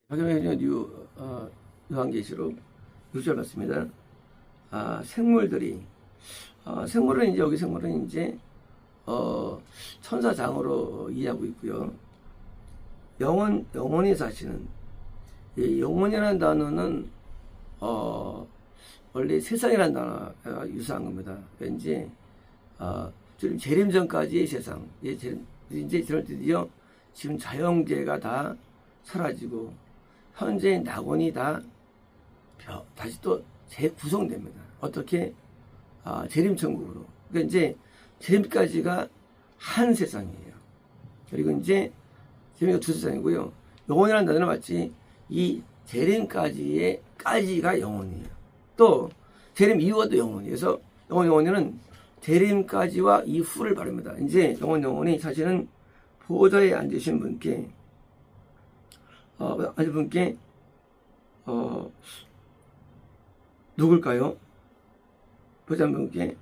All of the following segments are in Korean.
박영현 요한계시록 6절 맞습니다. 생물들이 생물은 이제 여기 생물은 이제 천사장으로 이해하고 있고요. 영원히 사시는 이 영원이라는 단어는 원래 세상이라는 단어가 유사한 겁니다. 왠지 지금 재림 전까지의 세상, 이제 드디어 지금 자영재가 다 사라지고 현재 낙원이 다 다시 또 재구성됩니다. 어떻게? 재림천국으로. 그러니까 이제 재림까지가 한 세상이에요. 그리고 이제 재림이 두 세상이고요. 영원이라는 단어는 마치 이 재림까지가 영원이에요. 또 재림 이후가 또 영원이에요. 그래서 영원은 재림까지와 이후를 말합니다. 이제 영원이 사실은 보좌에 앉으신 분께 누굴까요? 보좌 분께.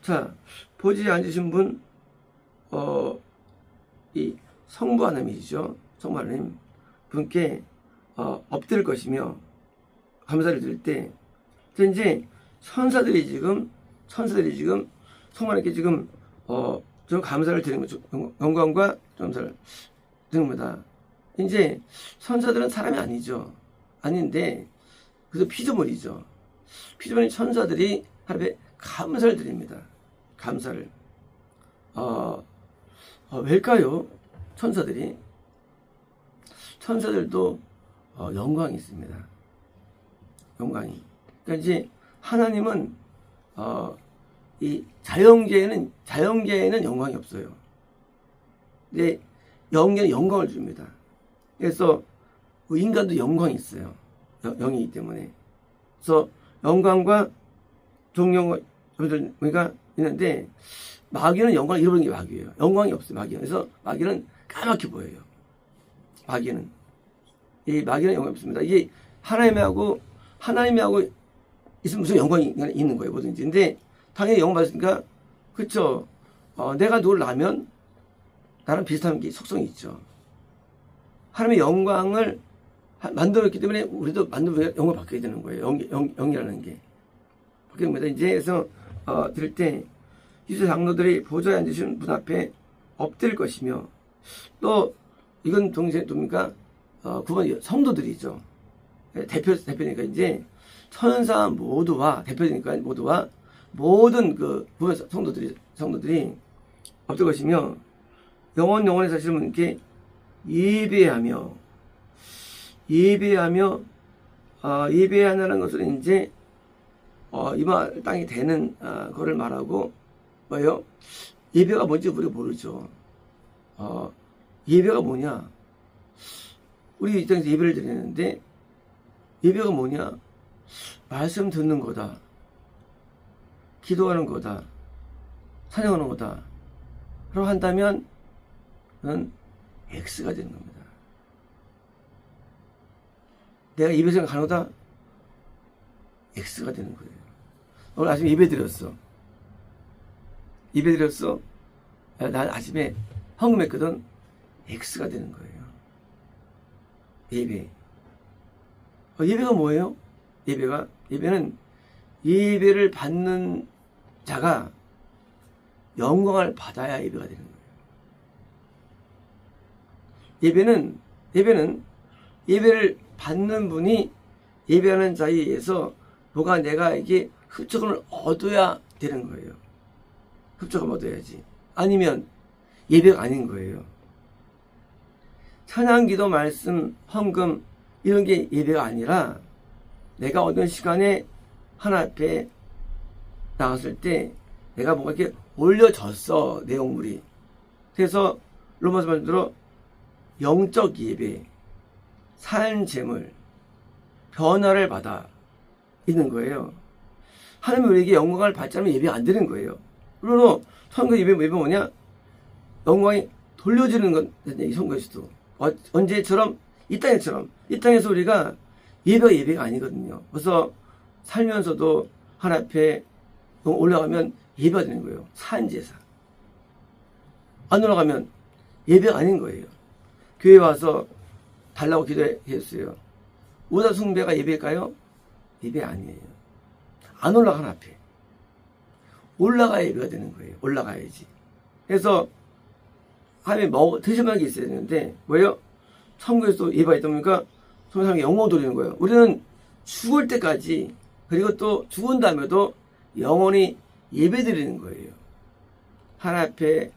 자, 보좌에 앉으신 분, 이 성부 하나님이시죠. 성부 하나님 분께, 엎드릴 것이며, 감사를 드릴 때, 이제 천사들이 지금 성부 하나님께 지금, 좀 감사를 드리는 거죠. 영광과 감사를 드리는 겁니다. 이제 천사들은 사람이 아니죠. 아닌데 그래서 피조물이죠. 피조물인 천사들이 하나님께 감사를 드립니다. 감사를. 왜일까요? 천사들도 영광이 있습니다. 영광이. 그러니까 이제 하나님은 이 자연계에는 영광이 없어요. 근데 영계는 영광을 줍니다. 그래서 인간도 영광이 있어요. 영이기 때문에. 그래서 영광과 존경과 그러니까 있는데 마귀는 영광을 잃어버린 게 마귀예요. 영광이 없어요. 마귀는. 그래서 마귀는 까맣게 보여요. 마귀는 영광이 없습니다. 이게 하나님하고 있으면 무슨 영광이 있는 거예요. 뭐든지. 근데 당연히 영광 받으니까 그렇죠. 내가 누굴 낳으면 나랑 비슷한 게 속성이 있죠. 하나님의 영광을 만들었기 때문에 우리도 만들면 영광을 받게 되는 거예요. 영이라는 게. 받게 됩니다. 이제 그래서 들을 때 유대 장로들이 보좌에 앉으신 분 앞에 엎드릴 것이며 또 이건 동시에 구번 성도들이죠. 대표니까 이제 천사 모두와 대표니까 모두와 모든 그 구번 성도들이 엎드릴 것이며 영원히 사시는 분께 예배하며 예배하는 것은 이제 이마 땅이 되는 거를 말하고 뭐예요? 예배가 뭔지 우리가 모르죠. 예배가 뭐냐? 우리 이 땅에서 예배를 드리는데 예배가 뭐냐? 말씀 듣는 거다. 기도하는 거다. 찬양하는 거다. 라고 한다면 그건 X가 되는 겁니다. 내가 예배 생각하는 거다? X가 되는 거예요. 오늘 아침에 예배 드렸어. 난 아침에 헌금했거든. X가 되는 거예요. 예배. 예배가 뭐예요? 예배는 예배를 받는 자가 영광을 받아야 예배가 되는 거예요. 예배를 받는 분이 예배하는 자에 의해서 뭐가 내가 이게 흡족함을 얻어야 되는 거예요. 흡족함 얻어야지. 아니면 예배가 아닌 거예요. 찬양, 기도, 말씀, 헌금 이런 게 예배가 아니라 내가 어떤 시간에 하나님 앞에 나갔을 때 내가 뭔가 이렇게 올려졌어. 내용물이. 그래서 로마서 말대로 영적 예배, 산 제물, 변화를 받아 있는 거예요. 하나님이 우리에게 영광을 받지 않으면 예배가 안 되는 거예요. 그러므로 선거 예배 뭐냐? 영광이 돌려지는 건 이 선거에서도 언제처럼 이 땅에서 우리가 예배가 아니거든요. 그래서 살면서도 하나님 앞에 올라가면 예배가 되는 거예요. 산제사. 안 올라가면 예배가 아닌 거예요. 교회 와서 달라고 기도했어요. 우다 숭배가 예배일까요? 예배 아니에요. 안 올라간 앞에 올라가야 예배가 되는 거예요. 올라가야지. 그래서 하나님이 드실만한 게 있어야 되는데 뭐예요? 천국에서 예배가 있다 보니까 정말 사람이 영광 돌리는 거예요. 우리는 죽을 때까지, 그리고 또 죽은 다음에도 영원히 예배 드리는 거예요. 하나님 앞에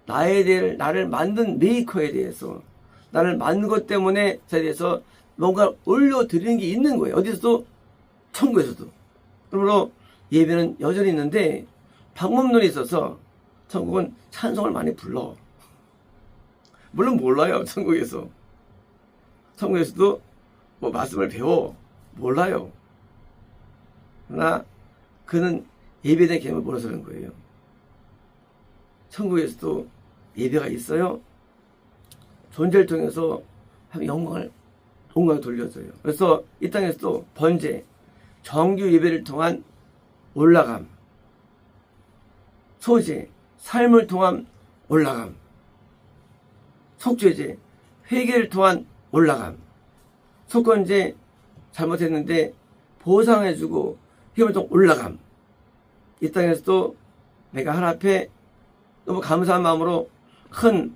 나를 만든 메이커에 대해서, 나를 만든 것 때문에 저에 대해서 뭔가 올려드리는 게 있는 거예요. 어디서도? 천국에서도. 그러므로 예배는 여전히 있는데 방법론이 있어서 천국은 찬송을 많이 불러. 물론 몰라요. 천국에서. 천국에서도 뭐 말씀을 배워. 몰라요. 그러나 그는 예배에 대한 개념을 몰라서 그런 거예요. 천국에서도 예배가 있어요. 존재를 통해서 영광을 돌려줘요. 그래서 이 땅에서도 번제, 정규 예배를 통한 올라감, 소제, 삶을 통한 올라감, 속죄제, 회개를 통한 올라감, 속건제, 잘못했는데 보상해주고 힘을 통한 올라감. 이 땅에서도 내가 하나님 앞에 너무 감사한 마음으로 큰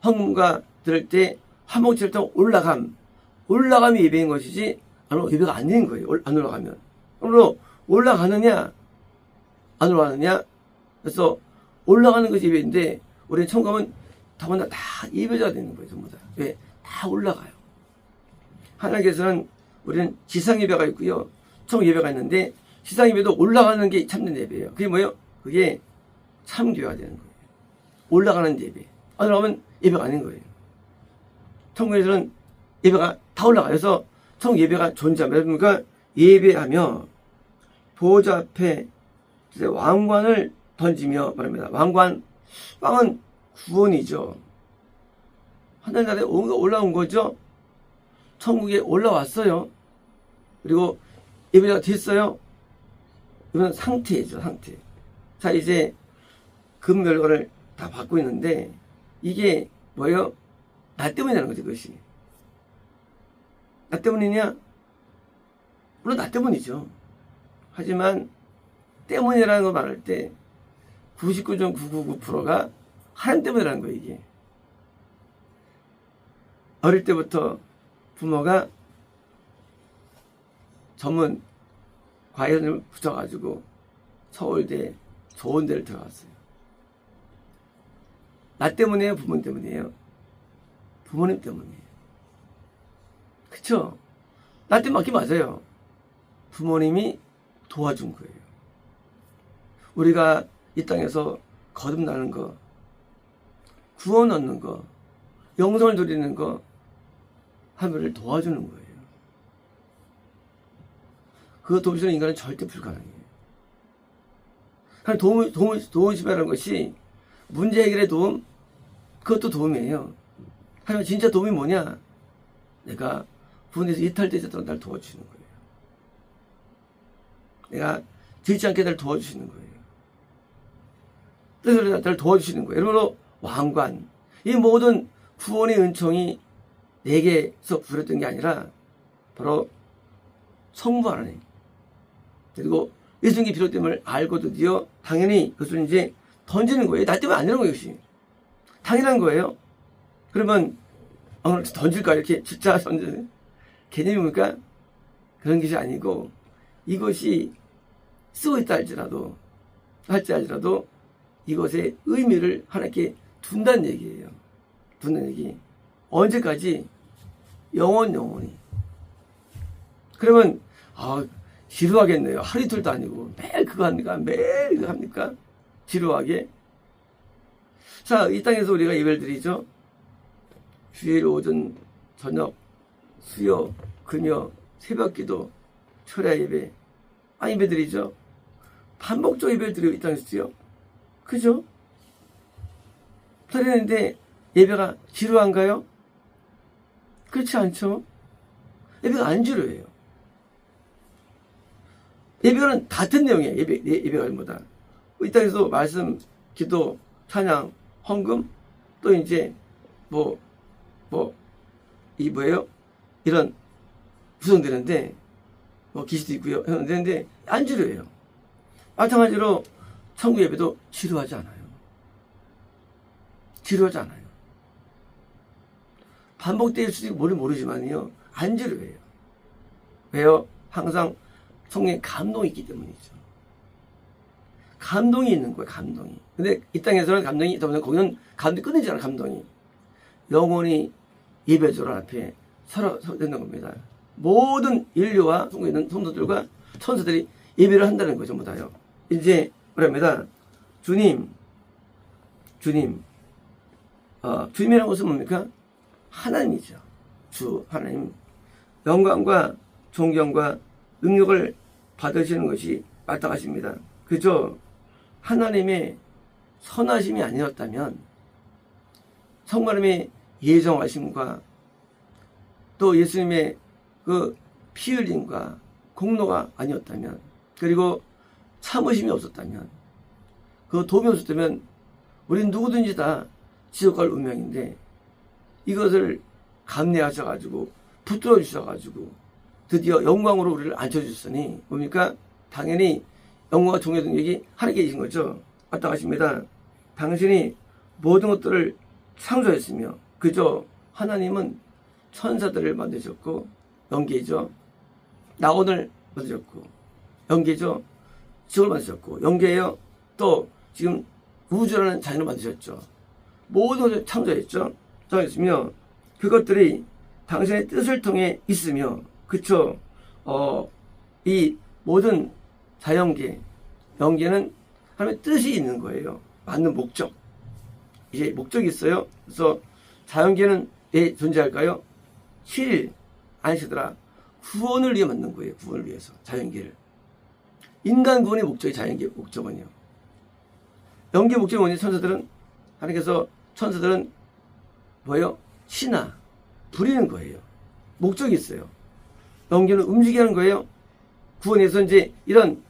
헌금과 들을 때 화목제를 통한 올라감이 예배인 것이지 예배가 아닌 거예요. 안 올라가면. 그러므로 올라가느냐 안 올라가느냐. 그래서 올라가는 것이 예배인데 우리는 천국 가면 더구나 다 예배자가 되는 거예요. 전부 다. 왜? 다 올라가요. 하나님께서는 우리는 지상 예배가 있고요, 천국 예배가 있는데 지상 예배도 올라가는 게 참된 예배예요. 그게 뭐예요? 그게 참교회가 되는 거예요. 올라가는 예배. 안 올라가면 예배가 아닌 거예요. 천국에서는 예배가 다 올라가요. 그래서 천국 예배가 존재합니다. 그러니까 예배하며 보호자 앞에 왕관을 던지며 말합니다. 왕은 구원이죠. 하늘나라에 올라온 거죠. 천국에 올라왔어요. 그리고 예배가 됐어요. 이건 상태죠, 상태. 자, 이제 금멸과를 다 받고 있는데 이게 뭐예요? 나 때문이라는 거죠, 그것이. 나 때문이냐? 물론 나 때문이죠. 하지만 때문이라는 거 말할 때 99.999%가 하나님 때문이라는 거예요, 이게. 어릴 때부터 부모가 전문 과외를 붙여가지고 서울대 좋은 데를 들어갔어요. 나 때문이에요? 부모님 때문이에요? 부모님 때문이에요. 그쵸? 나 때문에 맞긴 맞아요. 부모님이 도와준 거예요. 우리가 이 땅에서 거듭나는 거, 구원 얻는 거, 영생을 누리는 거, 하늘을 도와주는 거예요. 그거 도와주는 인간은 절대 불가능해요. 도움심이라는 것이 문제 해결의 도움, 그것도 도움이에요. 하지만 진짜 도움이 뭐냐? 내가 부모님에서 이탈되지 않도록 날 도와주시는 거예요. 내가 들지 않게 날 도와주시는 거예요. 뜻으로 날 도와주시는 거예요. 여러분으로 왕관, 이 모든 구원의 은총이 내게서 부렸던 게 아니라 바로 성부 하나님, 그리고 예수님이 비롯됨을 알고 드디어 당연히 그것을 이제 던지는 거예요. 나 때문에 아니라는 거예요. 이것이 당연한 거예요. 그러면 던질까? 이렇게 진짜 던지는 개념이 뭡니까? 그런 것이 아니고 이것이 쓰고 있다 할지라도 이것의 의미를 하나님께 둔다는 얘기예요. 둔다는 얘기. 언제까지? 영원히. 그러면 지루하겠네요. 하루 이틀도 아니고 매일 그거 합니까? 매일 그거 합니까? 지루하게. 자, 이 땅에서 우리가 예배를 드리죠. 주일 오전 저녁 수요 금요 새벽기도 철야 예배 예배 드리죠. 반복적 예배를 드리고 이 땅에서요. 그죠? 드리는데 예배가 지루한가요? 그렇지 않죠. 예배가 안 지루해요. 예배는 같은 내용이에요. 예배가 전부다. 이 땅에서 말씀, 기도, 찬양, 헌금, 또 이제 이 뭐예요? 이런 구성되는데 뭐 기시도 있고요. 되는데 안 지루해요. 마찬가지로 천국 예배도 지루하지 않아요. 지루하지 않아요. 반복될 수도 모르지만요. 안 지루해요. 왜요? 항상 성령의 감동이 있기 때문이죠. 감동이 있는 거예요. 감동이. 근데 이 땅에서는 감동이 있다 보면 거기는 감동이 끊이지 않아요. 감동이. 영원히 예배조란 앞에 서로 된다는 겁니다. 모든 인류와 성도에 있는 성도들과 천사들이 예배를 한다는 거죠. 전부 다요. 이제 뭐랍니다. 주님이라는 것은 뭡니까? 하나님이죠. 주 하나님. 영광과 존경과 능력을 받으시는 것이 마땅하십니다. 그저 하나님의 선하심이 아니었다면 성만님의 예정하심과 또 예수님의 그 피 흘림과 공로가 아니었다면 그리고 참으심이 없었다면 그 도움이 없었다면 우리는 누구든지 다 지옥 갈 운명인데 이것을 감내하셔가지고 붙들어 주셔가지고 드디어 영광으로 우리를 앉혀주셨으니 뭡니까? 당연히 영광과 종의 능력이 하나님께 계신 거죠. 마땅하십니다. 당신이 모든 것들을 창조했으며 그저 하나님은 천사들을 만드셨고 영계죠. 나온을 만드셨고 영계죠. 지옥을 만드셨고 영계예요. 또 지금 우주라는 자연을 만드셨죠. 모든 것을 창조했죠. 창조했으며 그것들이 당신의 뜻을 통해 있으며 그쵸. 이 모든 자연계 영계는 하나님의 뜻이 있는 거예요. 맞는 목적. 이제 목적이 있어요. 그래서 자연계는 왜 존재할까요? 7일 안식더라. 구원을 위해 만든 거예요. 구원을 위해서. 자연계를. 인간 구원의 목적이 자연계 목적은요. 영계 목적이 뭐냐? 천사들은 하나님께서 천사들은 뭐예요? 신화 부리는 거예요. 목적이 있어요. 영계는 움직이게 하는 거예요. 구원에서 이제 이런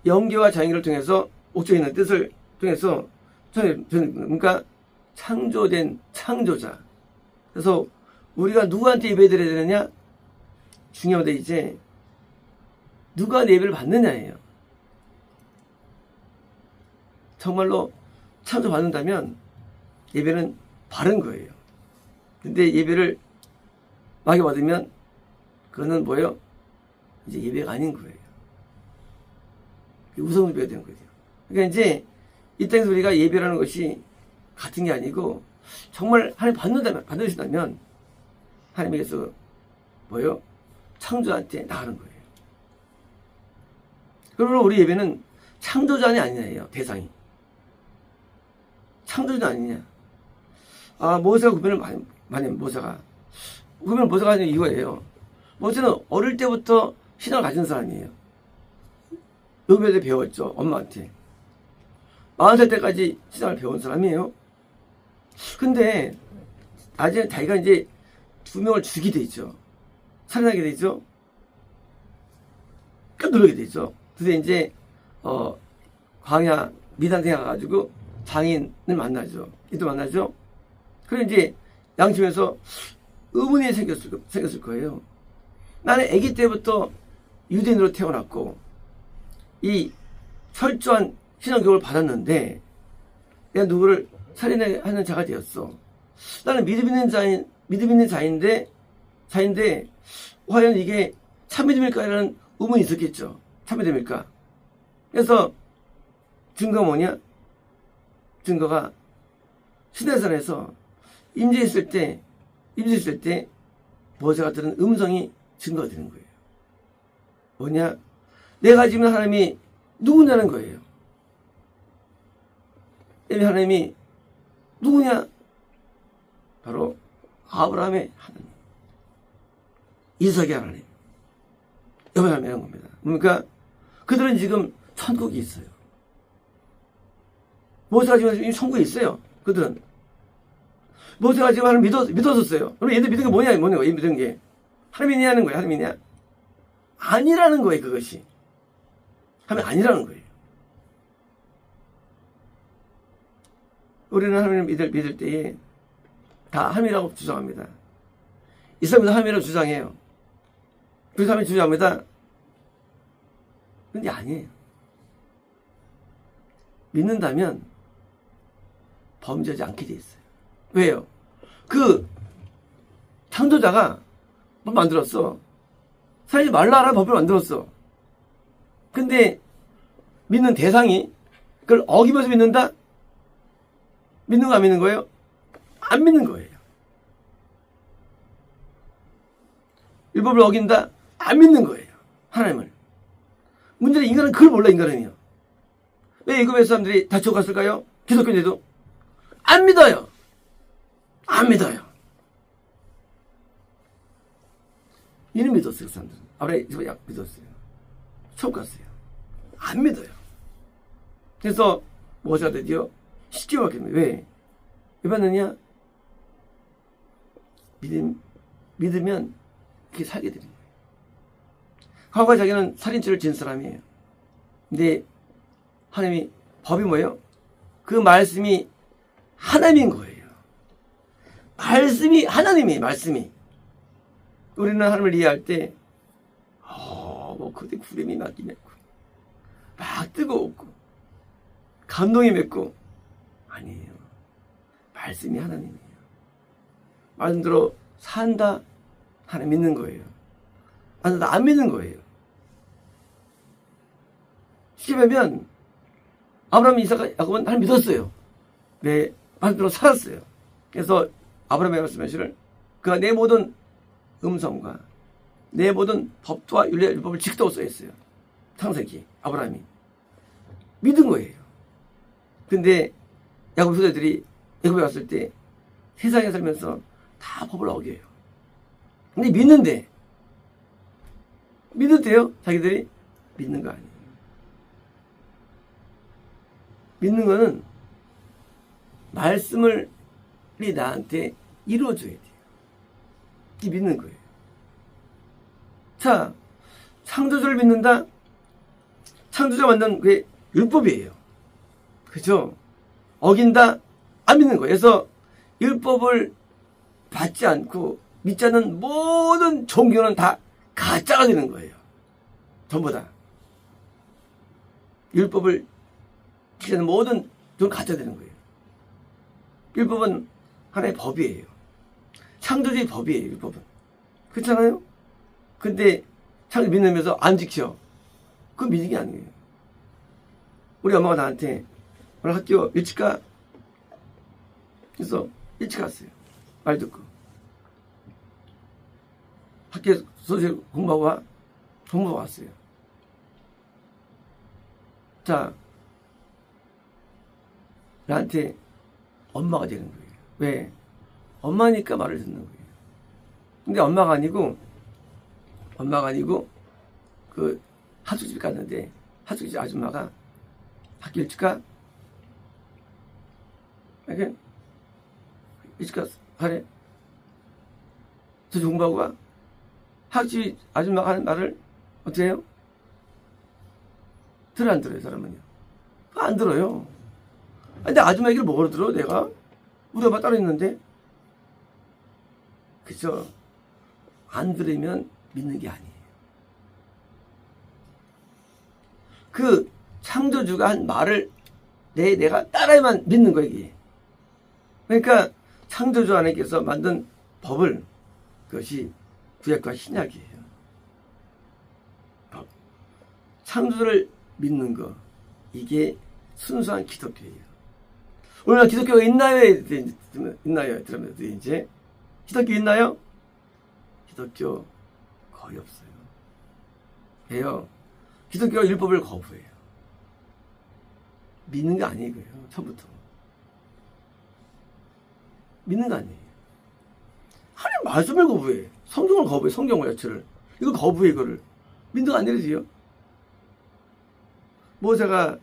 영계와 자연계를 통해서 목적이 있는 뜻을 통해서 그러니까 창조된 창조자. 그래서 우리가 누구한테 예배드려야 되느냐? 중요하다 이제 누가 내 예배를 받느냐예요. 정말로 창조받는다면 예배는 바른 거예요. 근데 예배를 마게 받으면 그거는 뭐예요? 이제 예배가 아닌 거예요. 우상숭배가 되는 거죠. 그러니까 이제 이 땅에서 우리가 예배라는 것이 같은 게 아니고 정말 하나님 받으신다면 하나님께서 뭐예요? 창조자한테 나가는 거예요. 그러므로 우리 예배는 창조자는 아니냐예요. 대상이. 창조자 아니냐. 모세가 구별을 많이 모세가 하는 이유예요. 모세는 어릴 때부터 신앙을 가진 사람이에요. 요배도 배웠죠. 엄마한테. 40살 때까지 신앙을 배운 사람이에요. 근데 나중에 자기가 이제 2명을 죽이게 되죠. 살인하게 되죠. 껴누르게 되죠. 그래서 이제 광야 미단에 가가지고 장인을 만나죠. 이도 만나죠. 그래 이제 양심에서 의문이 생겼을 거예요. 나는 아기 때부터 유대인으로 태어났고 이 철저한 신앙교육을 받았는데 내가 누구를 살인하는 자가 되었어. 나는 믿음 있는 자인데 과연 이게 참믿음일까라는 의문이 있었겠죠. 참믿음일까? 그래서 증거가 뭐냐? 증거가 시내산에서 임재했을 때 모세가 들은 음성이 증거가 되는 거예요. 뭐냐? 내가 지금 하나님이 누구냐는 거예요. 하나님이 누구냐? 바로 아브라함의 하나님, 이삭의 하나님, 여호와의 하나님이라는 겁니다. 그러니까 그들은 지금 천국이 있어요. 모세가 지금 천국에 있어요. 그들은 모세가 지금 하나님 믿었었어요. 그럼 얘들 믿은 게 뭐냐? 얘 믿은 게 하나님이냐 하는 거예요. 하나님이냐? 아니라는 거예요. 그것이 하나님 아니라는 거예요. 우리는 하나님을 믿을 때에 다 하나님이라고 주장합니다. 이 사람은 하나님이라고 주장해요. 그 사람이 주장합니다. 근데 아니에요. 믿는다면 범죄하지 않게 돼 있어요. 왜요? 그 창조자가 법 만들었어. 살지 말라라는 법을 만들었어. 근데 믿는 대상이 그걸 어기면서 믿는다? 믿는 거 안 믿는 거예요? 안 믿는 거예요. 율법을 어긴다? 안 믿는 거예요. 하나님을. 문제는 인간은 그걸 몰라, 인간은요. 왜 애굽의 사람들이 다 죽었을까요? 기독교인데도 안 믿어요. 안 믿어요. 이는 믿었어요, 그 사람들은. 아브라함이 믿었어요. 처음 갔어요. 안 믿어요. 그래서 뭐가 되죠? 쉽게 받겠네요. 왜? 왜 받느냐? 믿으면 그렇게 살게 되는 거예요. 과거에 자기는 살인죄를 지은 사람이에요. 근데 하나님이 법이 뭐예요? 그 말씀이 하나님인 거예요. 말씀이 하나님이에요. 말씀이. 우리는 하나님을 이해할 때 그때 구름이 막 맺고 막 뜨거웠고 감동이 맺고 아니에요. 말씀이 하나님이에요. 말씀대로 산다 하나님 믿는 거예요. 안 믿는 거예요. 쉽게 보면 아브라함, 이삭, 야곱은 하나님 믿었어요. 내 말씀대로 살았어요. 그래서 아브라함의 말씀하시를 그가 내 모든 음성과 내 모든 법도와 율법을 지키다고 써있어요. 창세기 아브라함이 믿은 거예요. 근데 야곱 후대들이 애굽에 갔을 때 세상에 살면서 다 법을 어겨요. 근데 믿는데요? 자기들이 믿는 거 아니에요. 믿는 거는 말씀을 나한테 이루어줘야 돼요. 이 믿는 거예요. 자, 창조주를 믿는다? 창조주가 만든 그 율법이에요. 그죠? 어긴다? 안 믿는 거예요. 그래서 율법을 받지 않고 믿지 않는 모든 종교는 다 가짜가 되는 거예요. 전부 다. 율법을 지키는 모든 종 가짜 되는 거예요. 율법은 하나의 법이에요. 창조주의 법이에요. 율법은. 그렇잖아요? 근데 창조 믿으면서 안 지켜. 그건 믿는 게 아니에요. 우리 엄마가 나한테 오늘 학교 일찍 가. 그래서 일찍 갔어요. 말 듣고. 학교에서 소설 공부하고 왔어요. 자, 나한테 엄마가 되는 거예요. 왜? 엄마니까 말을 듣는 거예요. 근데 엄마가 아니고 그 하숙집 갔는데 하숙집 아줌마가 학교 일찍 가? 이렇게 일찍 가래? 저 공부하고 가? 학집 아줌마가 하는 말을 어떻게 해요? 들어 안 들어요, 사람은요? 안 들어요. 근데 아줌마 얘기를 뭐로 들어, 내가? 우리 엄마 따로 있는데? 그죠? 안 들으면 믿는 게 아니에요. 그 창조주가 한 말을 내가 따라야만 믿는 거예요, 이게. 그러니까 창조주 하나님께서 만든 법을, 그것이 구약과 신약이에요. 법. 창조주를 믿는 거, 이게 순수한 기독교예요. 오늘날 기독교가 있나요? 들으면 이제 기독교 있나요? 기독교 거의 없어요. 왜요? 기독교가 율법을 거부해요. 믿는 게 아니고요. 처음부터. 믿는 거 아니에요. 하나님 말씀을 거부해. 성경을 거부해. 성경 자체를. 이걸 거부해, 이거를. 믿는 거 아니래지요. 모세가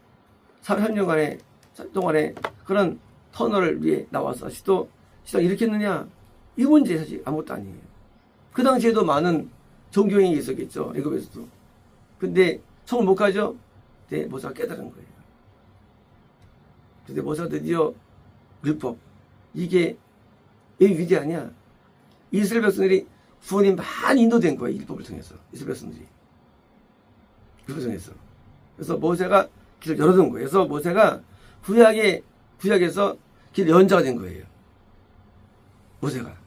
3년간의 동안에 그런 터널을 위해 나와서 시도 일으켰느냐? 이 문제 사실 아무것도 아니에요. 그 당시에도 많은 종교행위 있었겠죠. 애굽에서도. 근데 성을 못 가죠? 네, 모세가 깨달은 거예요. 근데 모세가 드디어 율법, 이게 왜 위대하냐? 이스라엘 백성들이 구원이 많이 인도된 거예요. 율법을 통해서. 이스라엘 백성들이. 율법을 통해서. 그래서 모세가 길을 열어둔 거예요. 그래서 모세가 구약에서 길 연자가 된 거예요. 모세가.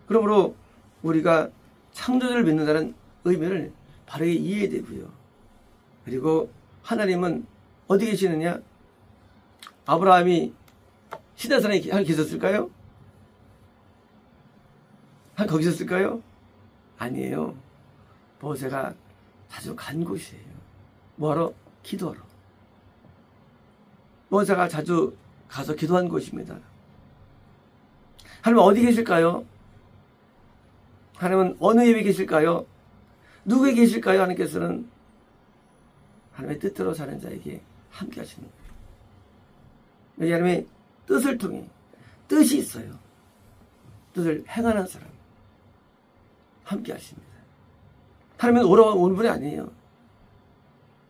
그러므로 우리가 창조주를 믿는다는 의미를 바르게 이해해야 되고요. 그리고 하나님은 어디 계시느냐? 아브라함이 시내산에 계셨을까요? 거기 있었을까요? 아니에요. 모세가 자주 간 곳이에요. 뭐하러? 기도하러. 모세가 자주 가서 기도한 곳입니다. 하나님 어디 계실까요? 하나님은 어느 예배에 계실까요? 누구에 계실까요? 하나님께서는 하나님의 뜻대로 사는 자에게 함께 하시는 거예요. 하나님의 뜻을 통해 뜻이 있어요. 뜻을 행하는 사람 함께 하십니다. 하나님은 오는 분이 아니에요.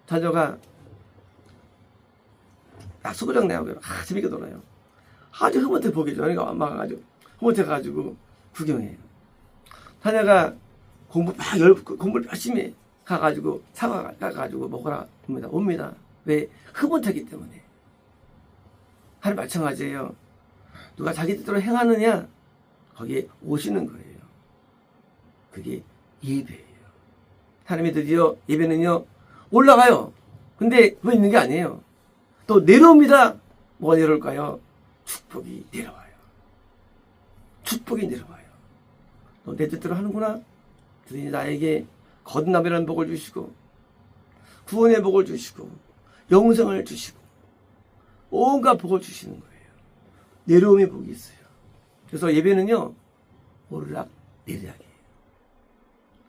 자녀가 약속장 내하고 재밌게 놀아요. 아주 흐뭇해 보기죠. 그러니까 엄마가 가지고 흐뭇해 가지고 구경해요. 자녀가 공부를 열심히 가가지고 사과 가가지고 먹으라 옵니다. 왜? 흐뭇하기 때문에. 하나님 마찬가지예요. 누가 자기 뜻대로 행하느냐 거기에 오시는 거예요. 그게 예배예요. 하나님이 드디어 예배는요 올라가요. 근데 그거 있는 게 아니에요. 또 내려옵니다. 뭐가 내려올까요? 축복이 내려와요. 축복이 내려와요. 너 내 뜻대로 하는구나. 드디어 나에게 거듭남이라는 복을 주시고 구원의 복을 주시고 영생을 주시고 온갖 복을 주시는 거예요. 내려옴의 복이 있어요. 그래서 예배는요 오르락 내리락이에요.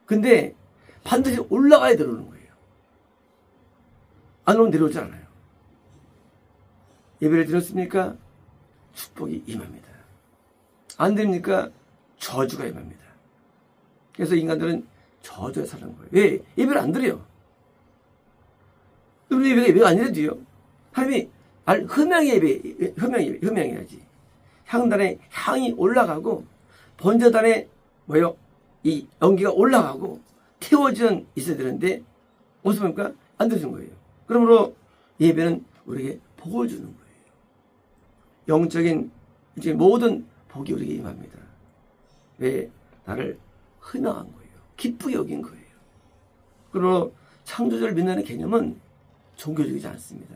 근데 반드시 올라가야 내려오는 거예요. 안 오면 내려오지 않아요. 예배를 드렸습니까? 축복이 임합니다. 안 됩니까? 저주가 임합니다. 그래서 인간들은 저주에 사는 거예요. 왜? 예배를 안 드려요. 우리 예배가 아니라도요. 하나님이 흠양해야지. 향단에 향이 올라가고 번제단에 이 연기가 올라가고 태워져 있어야 되는데 어떻습니까? 안 되는 거예요. 그러므로 예배는 우리에게 복을 주는 거예요. 영적인 이제 모든 복이 우리에게 임합니다. 왜? 나를 흔한 거예요. 기쁘게 여긴 거예요. 그러므로 창조주를 믿는 개념은 종교적이지 않습니다.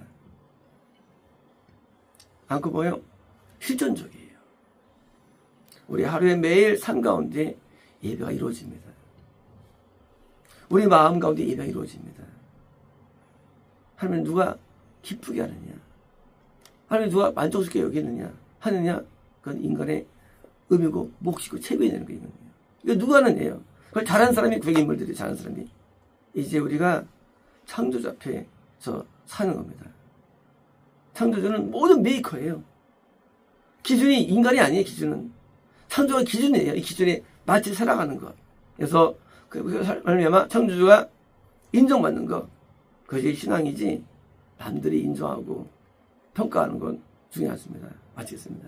않고 뭐예요? 실존적이에요. 우리 하루에 매일 삶 가운데 예배가 이루어집니다. 우리 마음 가운데 예배가 이루어집니다. 하나님 누가 기쁘게 하느냐? 하나님 누가 만족스럽게 여기느냐? 하느냐? 그건 인간의 의미고 몫이고 책임이 되는 거예요. 이거 누가 하는 거예요? 그걸 잘하는 사람이 구약 인물들이 잘하는 사람이 이제 우리가 창조주 앞에서 사는 겁니다. 창조주는 모든 메이커예요. 기준이 인간이 아니에요. 기준은 창조가 기준이에요. 이 기준에 맞춰 살아가는 것. 그래서 말미암아 창조주가 인정받는 것 그것이 신앙이지 남들이 인정하고 평가하는 건 중요하지 않습니다. 마치겠습니다.